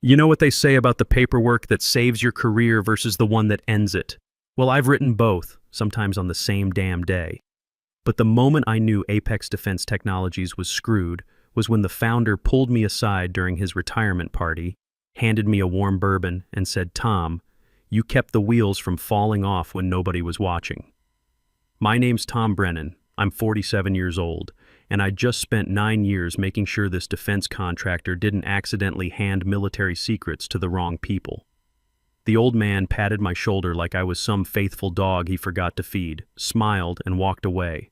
You know what they say about the paperwork that saves your career versus the one that ends it? Well, I've written both, sometimes on the same damn day. But the moment I knew Apex Defense Technologies was screwed was when the founder pulled me aside during his retirement party, handed me a warm bourbon, and said, "Tom, you kept the wheels from falling off when nobody was watching." My name's Tom Brennan. I'm 47 years old, and I just spent 9 years making sure this defense contractor didn't accidentally hand military secrets to the wrong people. The old man patted my shoulder like I was some faithful dog he forgot to feed, smiled, and walked away.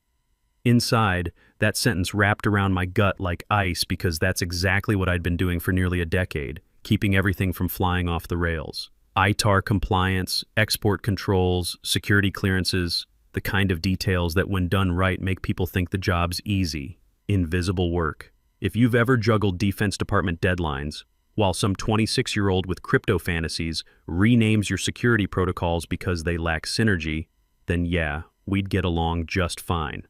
Inside, that sentence wrapped around my gut like ice because that's exactly what I'd been doing for nearly a decade, keeping everything from flying off the rails. ITAR compliance, export controls, security clearances, the kind of details that when done right make people think the job's easy, invisible work. If you've ever juggled Defense Department deadlines, while some 26-year-old with crypto fantasies renames your security protocols because they lack synergy, then yeah, we'd get along just fine.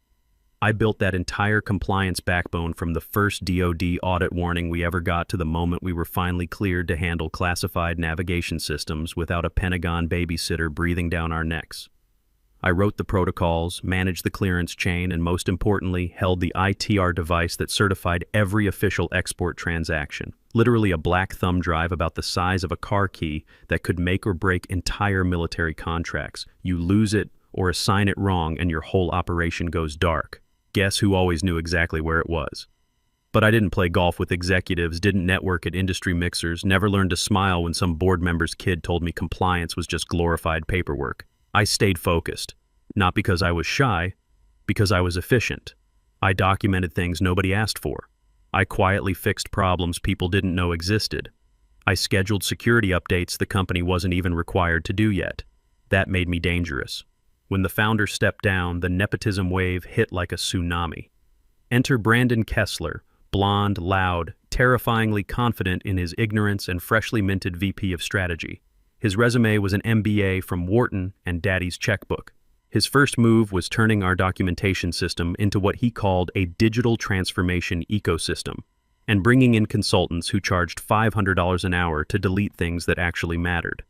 I built that entire compliance backbone from the first DoD audit warning we ever got to the moment we were finally cleared to handle classified navigation systems without a Pentagon babysitter breathing down our necks. I wrote the protocols, managed the clearance chain, and most importantly, held the ITR device that certified every official export transaction. Literally a black thumb drive about the size of a car key that could make or break entire military contracts. You lose it or assign it wrong and your whole operation goes dark. Guess who always knew exactly where it was? But I didn't play golf with executives, didn't network at industry mixers, never learned to smile when some board member's kid told me compliance was just glorified paperwork. I stayed focused, not because I was shy, because I was efficient. I documented things nobody asked for. I quietly fixed problems people didn't know existed. I scheduled security updates the company wasn't even required to do yet. That made me dangerous. When the founder stepped down, the nepotism wave hit like a tsunami. Enter Brandon Kessler, blonde, loud, terrifyingly confident in his ignorance and freshly minted VP of strategy. His resume was an MBA from Wharton and Daddy's checkbook. His first move was turning our documentation system into what he called a digital transformation ecosystem, and bringing in consultants who charged $500 an hour to delete things that actually mattered.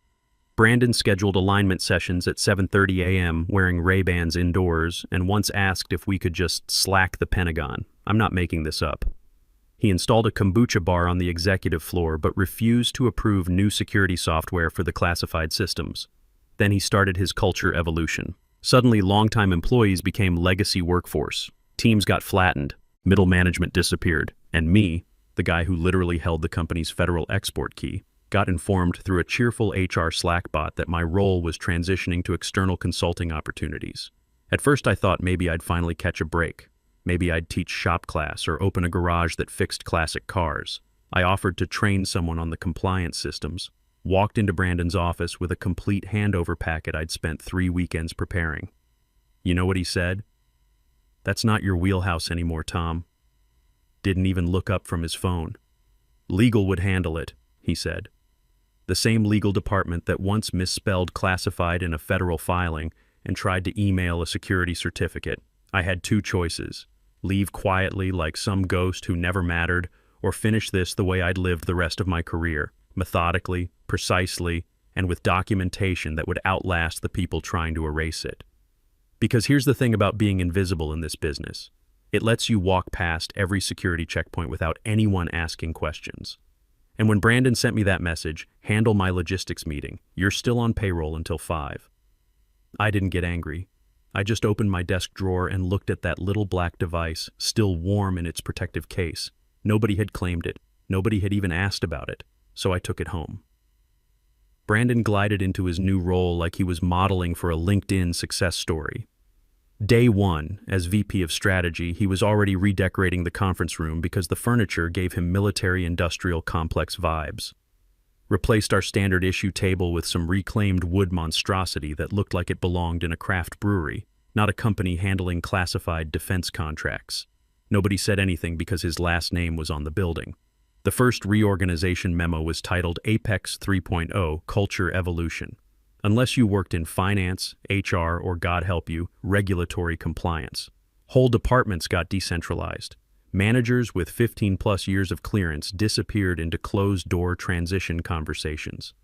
Brandon scheduled alignment sessions at 7:30 a.m. wearing Ray-Bans indoors, and once asked if we could just slack the Pentagon. I'm not making this up. He installed a kombucha bar on the executive floor but refused to approve new security software for the classified systems. Then he started his culture evolution. Suddenly, longtime employees became legacy workforce. Teams got flattened, middle management disappeared, and me, the guy who literally held the company's federal export key, got informed through a cheerful HR Slack bot that my role was transitioning to external consulting opportunities. At first I thought maybe I'd finally catch a break. Maybe I'd teach shop class or open a garage that fixed classic cars. I offered to train someone on the compliance systems, walked into Brandon's office with a complete handover packet I'd spent 3 weekends preparing. You know what he said? "That's not your wheelhouse anymore, Tom." Didn't even look up from his phone. "Legal would handle it," he said. The same legal department that once misspelled classified in a federal filing and tried to email a security certificate. I had two choices: leave quietly like some ghost who never mattered, or finish this the way I'd lived the rest of my career, methodically, precisely, and with documentation that would outlast the people trying to erase it. Because here's the thing about being invisible in this business. It lets you walk past every security checkpoint without anyone asking questions. And when Brandon sent me that message, "Handle my logistics meeting, you're still on payroll until 5. I didn't get angry. I just opened my desk drawer and looked at that little black device, still warm in its protective case. Nobody had claimed it. Nobody had even asked about it. So I took it home. Brandon glided into his new role like he was modeling for a LinkedIn success story. Day 1, as VP of Strategy, he was already redecorating the conference room because the furniture gave him military-industrial complex vibes. Replaced our standard issue table with some reclaimed wood monstrosity that looked like it belonged in a craft brewery, not a company handling classified defense contracts. Nobody said anything because his last name was on the building. The first reorganization memo was titled Apex 3.0 Culture Evolution. Unless you worked in finance, HR, or God help you, regulatory compliance. Whole departments got decentralized. Managers with 15-plus years of clearance disappeared into closed-door transition conversations.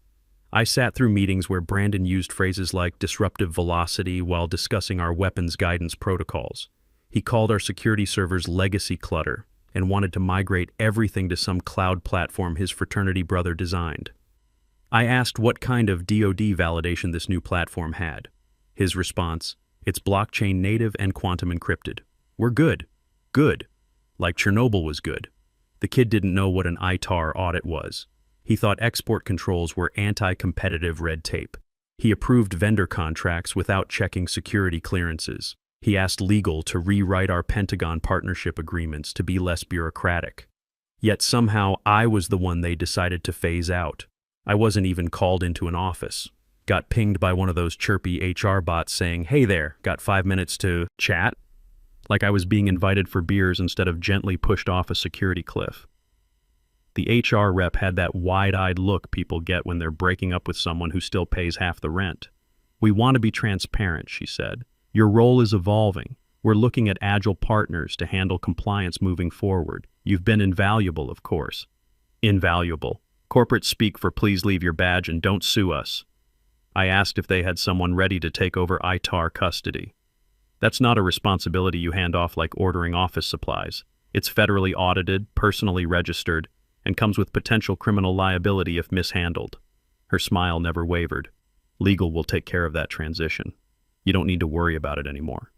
I sat through meetings where Brandon used phrases like disruptive velocity while discussing our weapons guidance protocols. He called our security servers legacy clutter and wanted to migrate everything to some cloud platform his fraternity brother designed. I asked what kind of DoD validation this new platform had. His response, it's blockchain native and quantum encrypted. We're good. Good. Like Chernobyl was good. The kid didn't know what an ITAR audit was. He thought export controls were anti-competitive red tape. He approved vendor contracts without checking security clearances. He asked legal to rewrite our Pentagon partnership agreements to be less bureaucratic. Yet somehow I was the one they decided to phase out. I wasn't even called into an office. Got pinged by one of those chirpy HR bots saying, "Hey there, got 5 minutes to chat?" Like I was being invited for beers instead of gently pushed off a security cliff. The HR rep had that wide-eyed look people get when they're breaking up with someone who still pays half the rent. "We want to be transparent," she said. "Your role is evolving. We're looking at agile partners to handle compliance moving forward. You've been invaluable, of course." Invaluable. Corporate speak for please leave your badge and don't sue us. I asked if they had someone ready to take over ITAR custody. That's not a responsibility you hand off like ordering office supplies. It's federally audited, personally registered, and comes with potential criminal liability if mishandled. Her smile never wavered. Legal will take care of that transition. You don't need to worry about it anymore.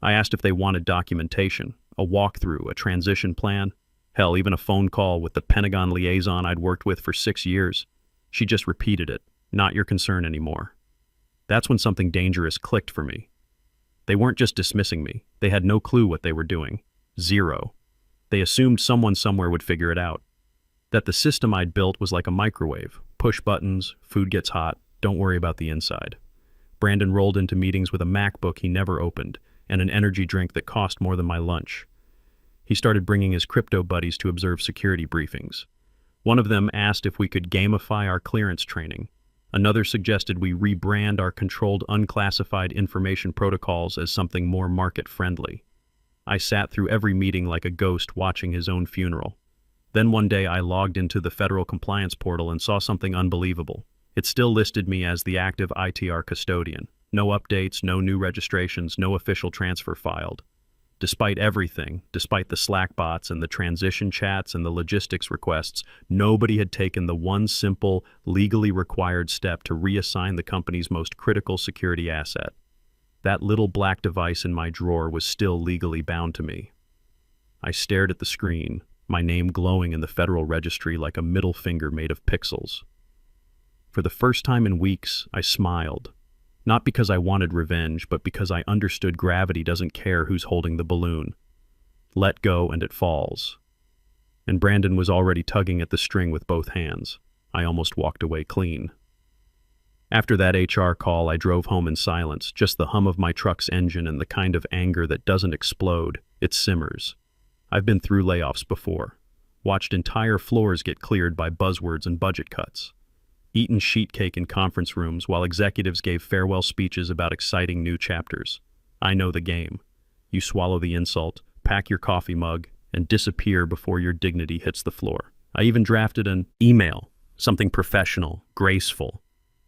I asked if they wanted documentation, a walkthrough, a transition plan, hell, even a phone call with the Pentagon liaison I'd worked with for 6 years. She just repeated it, "Not your concern anymore." That's when something dangerous clicked for me. They weren't just dismissing me. They had no clue what they were doing. Zero. They assumed someone somewhere would figure it out. That the system I'd built was like a microwave. Push buttons, food gets hot, don't worry about the inside. Brandon rolled into meetings with a MacBook he never opened and an energy drink that cost more than my lunch. He started bringing his crypto buddies to observe security briefings. One of them asked if we could gamify our clearance training. Another suggested we rebrand our controlled unclassified information protocols as something more market-friendly. I sat through every meeting like a ghost watching his own funeral. Then one day I logged into the federal compliance portal and saw something unbelievable. It still listed me as the active ITR custodian. No updates, no new registrations, no official transfer filed. Despite everything, despite the Slack bots and the transition chats and the logistics requests, nobody had taken the one simple, legally required step to reassign the company's most critical security asset. That little black device in my drawer was still legally bound to me. I stared at the screen, my name glowing in the federal registry like a middle finger made of pixels. For the first time in weeks, I smiled. Not because I wanted revenge, but because I understood gravity doesn't care who's holding the balloon. Let go and it falls. And Brandon was already tugging at the string with both hands. I almost walked away clean. After that HR call, I drove home in silence, just the hum of my truck's engine and the kind of anger that doesn't explode, it simmers. I've been through layoffs before, watched entire floors get cleared by buzzwords and budget cuts. Eaten sheet cake in conference rooms while executives gave farewell speeches about exciting new chapters. I know the game. You swallow the insult, pack your coffee mug, and disappear before your dignity hits the floor. I even drafted an email, something professional, graceful.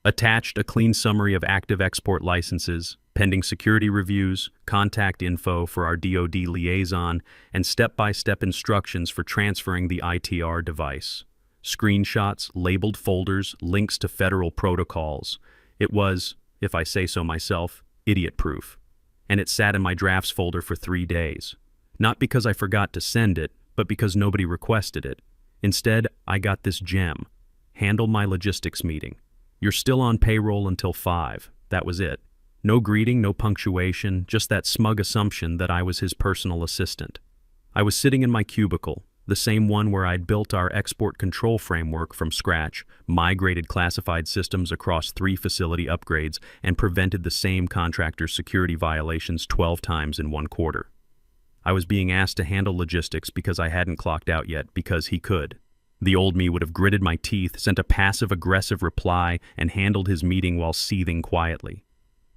Attached a clean summary of active export licenses, pending security reviews, contact info for our DoD liaison, and step-by-step instructions for transferring the ITR device. Screenshots, labeled folders, links to federal protocols. It was, if I say so myself, idiot-proof. And it sat in my drafts folder for 3 days. Not because I forgot to send it, but because nobody requested it. Instead, I got this gem. Handle my logistics meeting. You're still on payroll until 5. That was it. No greeting, no punctuation, just that smug assumption that I was his personal assistant. I was sitting in my cubicle, the same one where I'd built our export control framework from scratch, migrated classified systems across 3 facility upgrades, and prevented the same contractor's security violations 12 times in 1 quarter. I was being asked to handle logistics because I hadn't clocked out yet, because he could. The old me would have gritted my teeth, sent a passive-aggressive reply, and handled his meeting while seething quietly.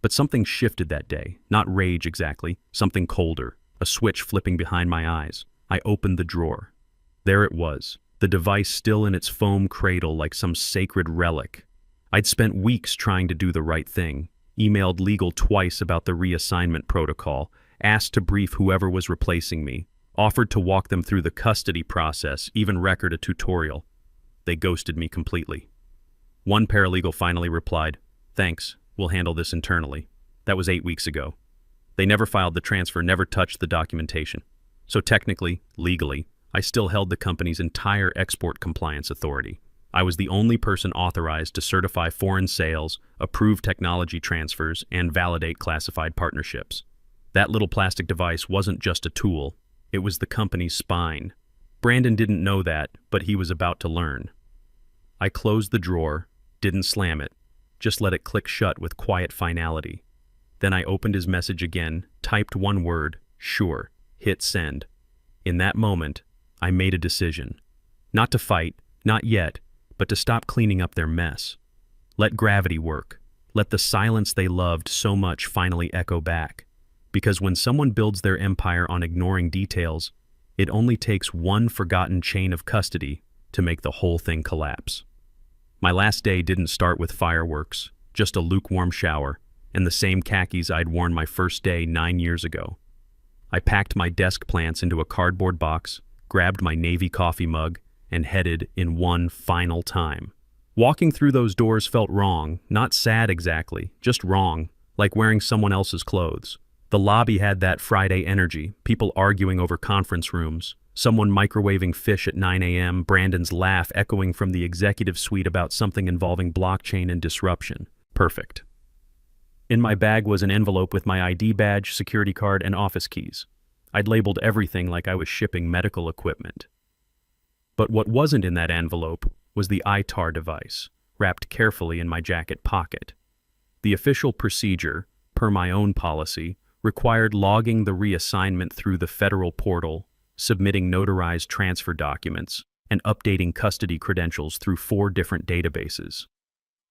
But something shifted that day, not rage exactly, something colder, a switch flipping behind my eyes. I opened the drawer. There it was, the device still in its foam cradle like some sacred relic. I'd spent weeks trying to do the right thing, emailed legal twice about the reassignment protocol, asked to brief whoever was replacing me, offered to walk them through the custody process, even record a tutorial. They ghosted me completely. One paralegal finally replied, "Thanks, we'll handle this internally." That was 8 weeks ago. They never filed the transfer, never touched the documentation. So technically, legally, I still held the company's entire export compliance authority. I was the only person authorized to certify foreign sales, approve technology transfers, and validate classified partnerships. That little plastic device wasn't just a tool, it was the company's spine. Brandon didn't know that, but he was about to learn. I closed the drawer, didn't slam it, just let it click shut with quiet finality. Then I opened his message again, typed one word, "Sure," hit send. In that moment, I made a decision. Not to fight, not yet, but to stop cleaning up their mess. Let gravity work. Let the silence they loved so much finally echo back. Because when someone builds their empire on ignoring details, it only takes one forgotten chain of custody to make the whole thing collapse. My last day didn't start with fireworks, just a lukewarm shower, and the same khakis I'd worn my first day 9 years ago. I packed my desk plants into a cardboard box, grabbed my Navy coffee mug, and headed in one final time. Walking through those doors felt wrong, not sad exactly, just wrong, like wearing someone else's clothes. The lobby had that Friday energy, people arguing over conference rooms, someone microwaving fish at 9 a.m., Brandon's laugh echoing from the executive suite about something involving blockchain and disruption. Perfect. In my bag was an envelope with my ID badge, security card, and office keys. I'd labeled everything like I was shipping medical equipment. But what wasn't in that envelope was the ITAR device, wrapped carefully in my jacket pocket. The official procedure, per my own policy, required logging the reassignment through the federal portal, submitting notarized transfer documents, and updating custody credentials through 4 different databases.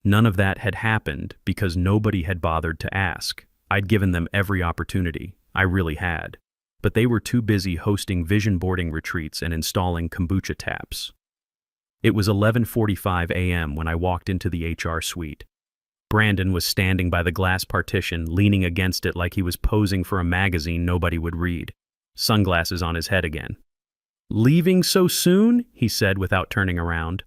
None of that had happened because nobody had bothered to ask. I'd given them every opportunity. I really had. But they were too busy hosting vision boarding retreats and installing kombucha taps. It was 11:45 a.m. when I walked into the HR suite. Brandon was standing by the glass partition, leaning against it like he was posing for a magazine nobody would read, sunglasses on his head again. "Leaving so soon?" he said without turning around.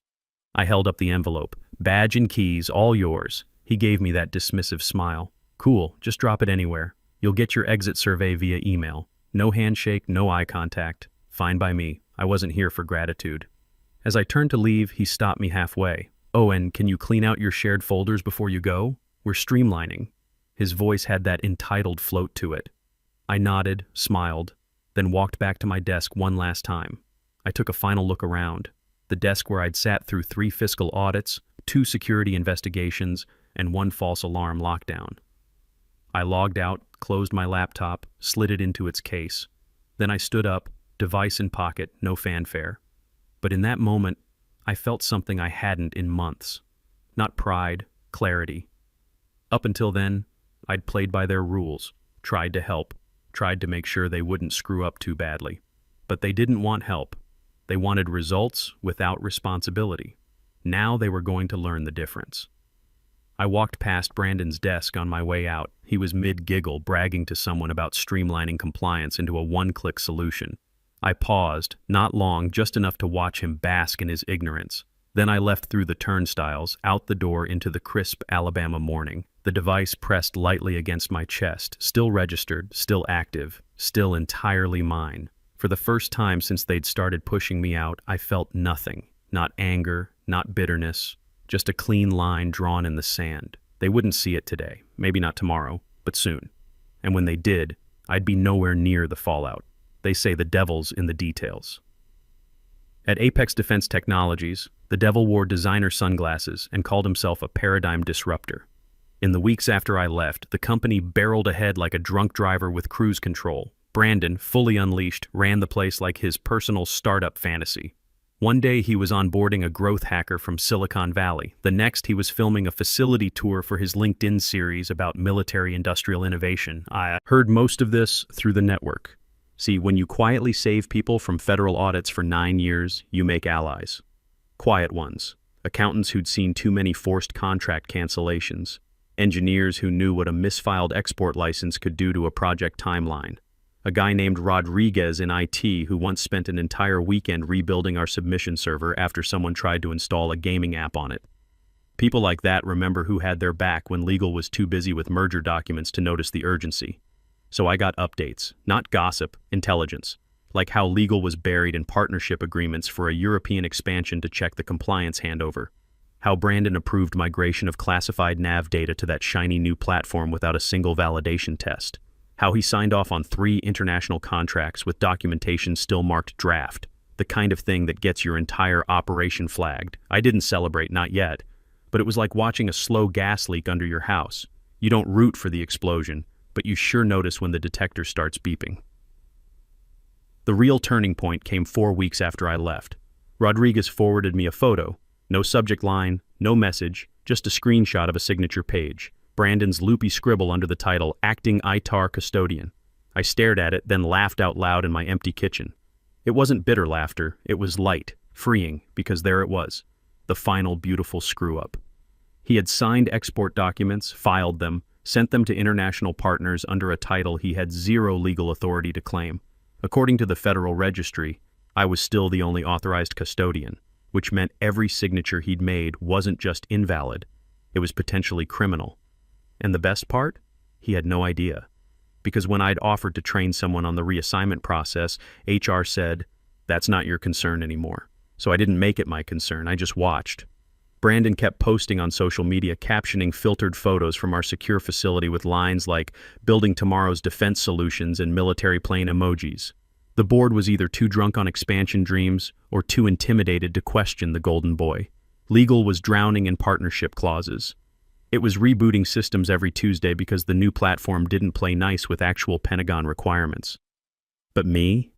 I held up the envelope. "Badge and keys, all yours." He gave me that dismissive smile. "Cool, just drop it anywhere. You'll get your exit survey via email. No handshake, no eye contact. Fine by me. I wasn't here for gratitude." As I turned to leave, he stopped me halfway. "Oh, and can you clean out your shared folders before you go? We're streamlining." His voice had that entitled float to it. I nodded, smiled, then walked back to my desk one last time. I took a final look around. The desk where I'd sat through 3 fiscal audits, 2 security investigations, and 1 false alarm lockdown. I logged out, closed my laptop, slid it into its case. Then I stood up, device in pocket, no fanfare. But in that moment, I felt something I hadn't in months. Not pride, clarity. Up until then, I'd played by their rules, tried to help, tried to make sure they wouldn't screw up too badly. But they didn't want help. They wanted results without responsibility. Now they were going to learn the difference. I walked past Brandon's desk on my way out. He was mid-giggle, bragging to someone about streamlining compliance into a one-click solution. I paused, not long, just enough to watch him bask in his ignorance. Then I left through the turnstiles, out the door into the crisp Alabama morning. The device pressed lightly against my chest, still registered, still active, still entirely mine. For the first time since they'd started pushing me out, I felt nothing. Not anger, not bitterness, just a clean line drawn in the sand. They wouldn't see it today, maybe not tomorrow, but soon. And when they did, I'd be nowhere near the fallout. They say the devil's in the details. At Apex Defense Technologies, the devil wore designer sunglasses and called himself a paradigm disruptor. In the weeks after I left, the company barreled ahead like a drunk driver with cruise control. Brandon, fully unleashed, ran the place like his personal startup fantasy. One day he was onboarding a growth hacker from Silicon Valley. The next he was filming a facility tour for his LinkedIn series about military industrial innovation. I heard most of this through the network. See, when you quietly save people from federal audits for 9 years, you make allies. Quiet ones. Accountants who'd seen too many forced contract cancellations. Engineers who knew what a misfiled export license could do to a project timeline. A guy named Rodriguez in IT who once spent an entire weekend rebuilding our submission server after someone tried to install a gaming app on it. People like that remember who had their back when legal was too busy with merger documents to notice the urgency. So I got updates, not gossip, intelligence, like how legal was buried in partnership agreements for a European expansion to check the compliance handover, how Brandon approved migration of classified nav data to that shiny new platform without a single validation test, how he signed off on 3 international contracts with documentation still marked draft, the kind of thing that gets your entire operation flagged. I didn't celebrate, not yet, but it was like watching a slow gas leak under your house. You don't root for the explosion, but you sure notice when the detector starts beeping. The real turning point came 4 weeks after I left. Rodriguez forwarded me a photo. No subject line, no message, just a screenshot of a signature page. Brandon's loopy scribble under the title, Acting ITAR Custodian. I stared at it, then laughed out loud in my empty kitchen. It wasn't bitter laughter, it was light, freeing, because there it was, the final beautiful screw-up. He had signed export documents, filed them, sent them to international partners under a title he had zero legal authority to claim. According to the Federal Registry, I was still the only authorized custodian, which meant every signature he'd made wasn't just invalid, it was potentially criminal. And the best part? He had no idea. Because when I'd offered to train someone on the reassignment process, HR said, "That's not your concern anymore." So I didn't make it my concern, I just watched. Brandon kept posting on social media, captioning filtered photos from our secure facility with lines like, "Building tomorrow's defense solutions," and military plane emojis. The board was either too drunk on expansion dreams or too intimidated to question the golden boy. Legal was drowning in partnership clauses. It was rebooting systems every Tuesday because the new platform didn't play nice with actual Pentagon requirements. But me?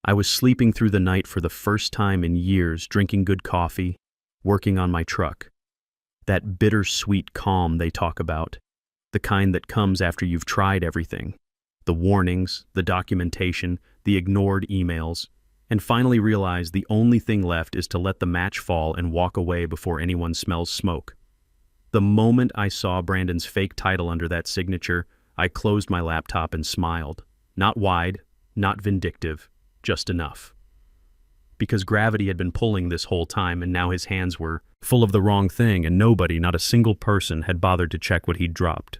I was sleeping through the night for the first time in years, drinking good coffee, working on my truck. That bittersweet calm they talk about, the kind that comes after you've tried everything. The warnings, the documentation, the ignored emails, and finally realize the only thing left is to let the match fall and walk away before anyone smells smoke. The moment I saw Brandon's fake title under that signature, I closed my laptop and smiled. Not wide, not vindictive, just enough. Because gravity had been pulling this whole time and now his hands were full of the wrong thing and nobody, not a single person, had bothered to check what he'd dropped.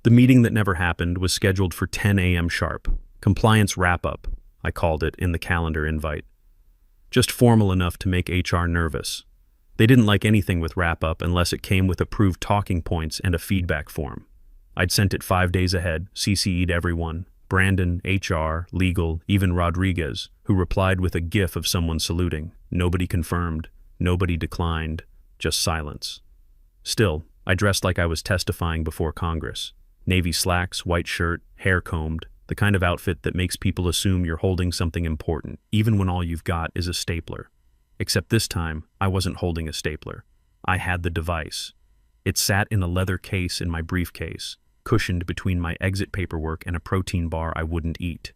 The meeting that never happened was scheduled for 10 a.m. sharp. Compliance wrap-up, I called it in the calendar invite. Just formal enough to make HR nervous. They didn't like anything with wrap-up unless it came with approved talking points and a feedback form. I'd sent it 5 days ahead, CC'd everyone, Brandon, HR, legal, even Rodriguez, who replied with a gif of someone saluting. Nobody confirmed, nobody declined, just silence. Still, I dressed like I was testifying before Congress. Navy slacks, white shirt, hair combed, the kind of outfit that makes people assume you're holding something important, even when all you've got is a stapler. Except this time, I wasn't holding a stapler. I had the device. It sat in a leather case in my briefcase, cushioned between my exit paperwork and a protein bar I wouldn't eat.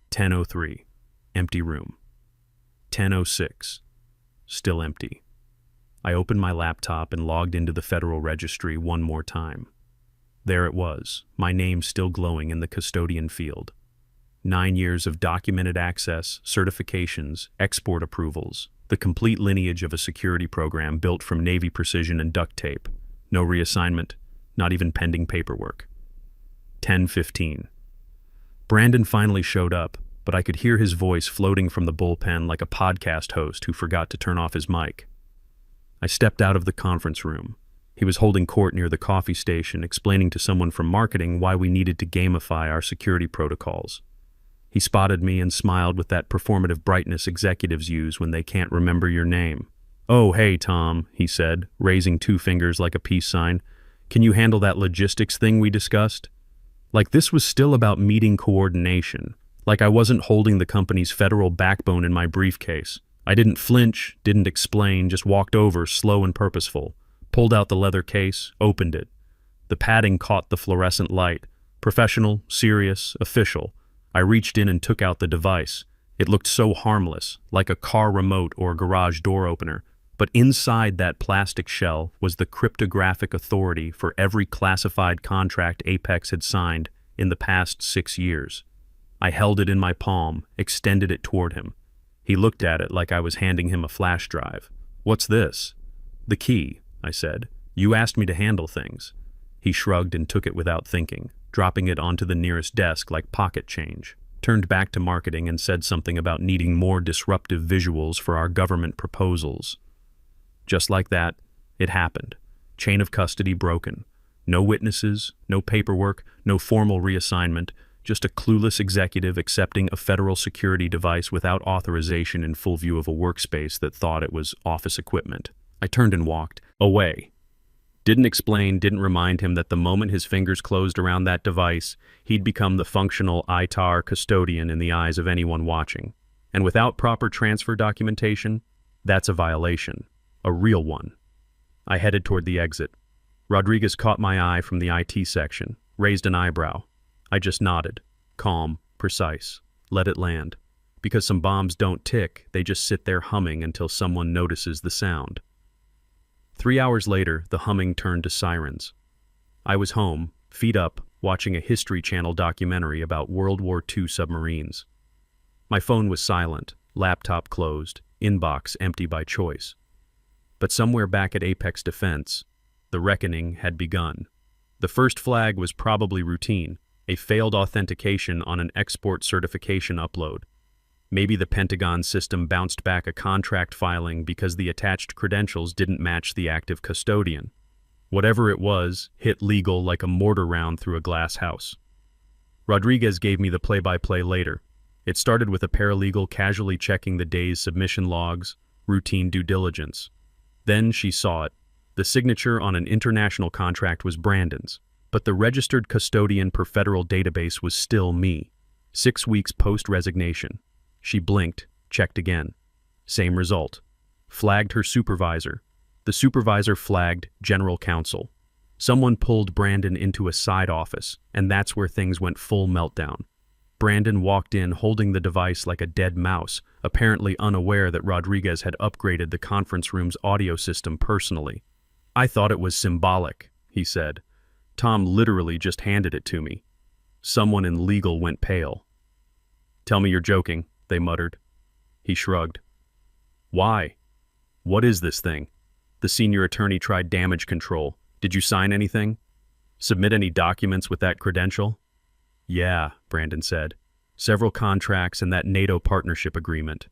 10:03, empty room. 10:06, still empty. I opened my laptop and logged into the Federal Registry one more time. There it was, my name still glowing in the custodian field. 9 years of documented access, certifications, export approvals, the complete lineage of a security program built from Navy precision and duct tape. No reassignment, not even pending paperwork. 10:15. Brandon finally showed up, but I could hear his voice floating from the bullpen like a podcast host who forgot to turn off his mic. I stepped out of the conference room. He was holding court near the coffee station, explaining to someone from marketing why we needed to gamify our security protocols. He spotted me and smiled with that performative brightness executives use when they can't remember your name. "Oh, hey, Tom," he said, raising 2 fingers like a peace sign. "Can you handle that logistics thing we discussed?" Like this was still about meeting coordination, like I wasn't holding the company's federal backbone in my briefcase. I didn't flinch, didn't explain, just walked over, slow and purposeful, pulled out the leather case, opened it. The padding caught the fluorescent light. Professional, serious, official. I reached in and took out the device. It looked so harmless, like a car remote or a garage door opener. But inside that plastic shell was the cryptographic authority for every classified contract Apex had signed in the past 6 years. I held it in my palm, extended it toward him. He looked at it like I was handing him a flash drive. "What's this?" "The key," I said. "You asked me to handle things." He shrugged and took it without thinking, dropping it onto the nearest desk like pocket change. Turned back to marketing and said something about needing more disruptive visuals for our government proposals. Just like that, it happened. Chain of custody broken. No witnesses, no paperwork, no formal reassignment, just a clueless executive accepting a federal security device without authorization in full view of a workspace that thought it was office equipment. I turned and walked away. Didn't explain, didn't remind him that the moment his fingers closed around that device, he'd become the functional ITAR custodian in the eyes of anyone watching. And without proper transfer documentation, that's a violation. A real one. I headed toward the exit. Rodriguez caught my eye from the IT section, raised an eyebrow. I just nodded. Calm, precise. Let it land. Because some bombs don't tick, they just sit there humming until someone notices the sound. 3 hours later, the humming turned to sirens. I was home, feet up, watching a History Channel documentary about World War II submarines. My phone was silent, laptop closed, inbox empty by choice. But somewhere back at Apex Defense, the reckoning had begun. The first flag was probably routine, a failed authentication on an export certification upload. Maybe the Pentagon system bounced back a contract filing because the attached credentials didn't match the active custodian. Whatever it was, hit legal like a mortar round through a glass house. Rodriguez gave me the play-by-play later. It started with a paralegal casually checking the day's submission logs, routine due diligence. Then she saw it. The signature on an international contract was Brandon's, but the registered custodian per federal database was still me. 6 weeks post-resignation. She blinked, checked again. Same result. Flagged her supervisor. The supervisor flagged general counsel. Someone pulled Brandon into a side office, and that's where things went full meltdown. Brandon walked in holding the device like a dead mouse, apparently unaware that Rodriguez had upgraded the conference room's audio system personally. "I thought it was symbolic," he said. "Tom literally just handed it to me." Someone in legal went pale. "Tell me you're joking," they muttered. He shrugged. "Why? What is this thing?" The senior attorney tried damage control. "Did you sign anything? Submit any documents with that credential?" "Yeah," Brandon said. "Several contracts and that NATO partnership agreement."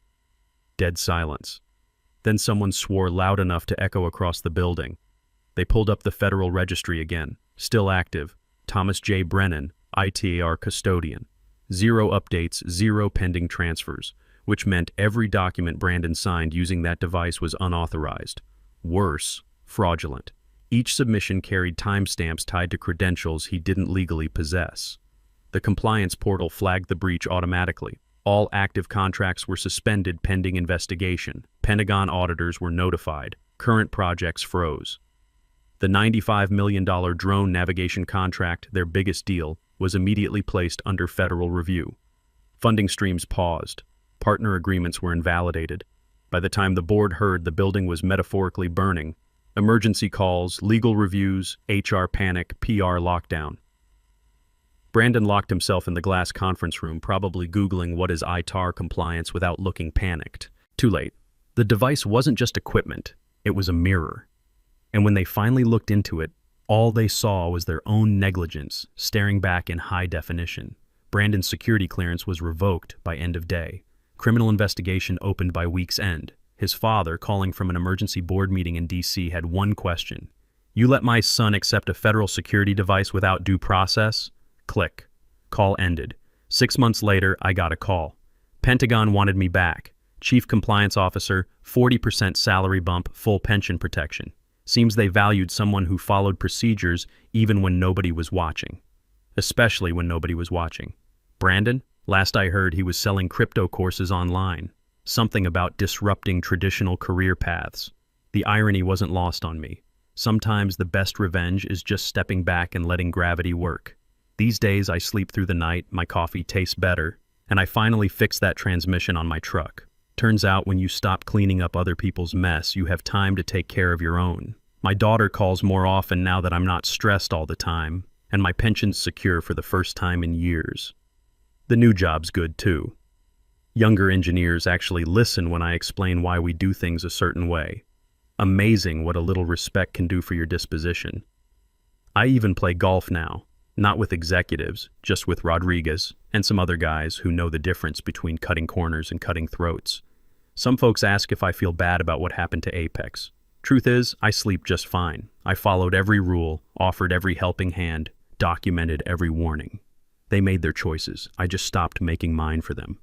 Dead silence. Then someone swore loud enough to echo across the building. They pulled up the Federal Registry again. Still active. Thomas J. Brennan, ITAR custodian. 0 updates, 0 pending transfers, which meant every document Brandon signed using that device was unauthorized. Worse, fraudulent. Each submission carried timestamps tied to credentials he didn't legally possess. The compliance portal flagged the breach automatically. All active contracts were suspended pending investigation. Pentagon auditors were notified. Current projects froze. The $95 million drone navigation contract, their biggest deal, was immediately placed under federal review. Funding streams paused. Partner agreements were invalidated. By the time the board heard, the building was metaphorically burning. Emergency calls, legal reviews, HR panic, PR lockdown. Brandon locked himself in the glass conference room, probably Googling what is ITAR compliance without looking panicked. Too late. The device wasn't just equipment, it was a mirror. And when they finally looked into it, all they saw was their own negligence, staring back in high definition. Brandon's security clearance was revoked by end of day. Criminal investigation opened by week's end. His father, calling from an emergency board meeting in D.C., had one question. "You let my son accept a federal security device without due process?" Click. Call ended. 6 months later, I got a call. Pentagon wanted me back. Chief Compliance Officer, 40% salary bump, full pension protection. Seems they valued someone who followed procedures even when nobody was watching. Especially when nobody was watching. Brandon? Last I heard, he was selling crypto courses online. Something about disrupting traditional career paths. The irony wasn't lost on me. Sometimes the best revenge is just stepping back and letting gravity work. These days, I sleep through the night, my coffee tastes better, and I finally fixed that transmission on my truck. Turns out when you stop cleaning up other people's mess, you have time to take care of your own. My daughter calls more often now that I'm not stressed all the time, and my pension's secure for the first time in years. The new job's good too. Younger engineers actually listen when I explain why we do things a certain way. Amazing what a little respect can do for your disposition. I even play golf now, not with executives, just with Rodriguez and some other guys who know the difference between cutting corners and cutting throats. Some folks ask if I feel bad about what happened to Apex. Truth is, I sleep just fine. I followed every rule, offered every helping hand, documented every warning. They made their choices. I just stopped making mine for them.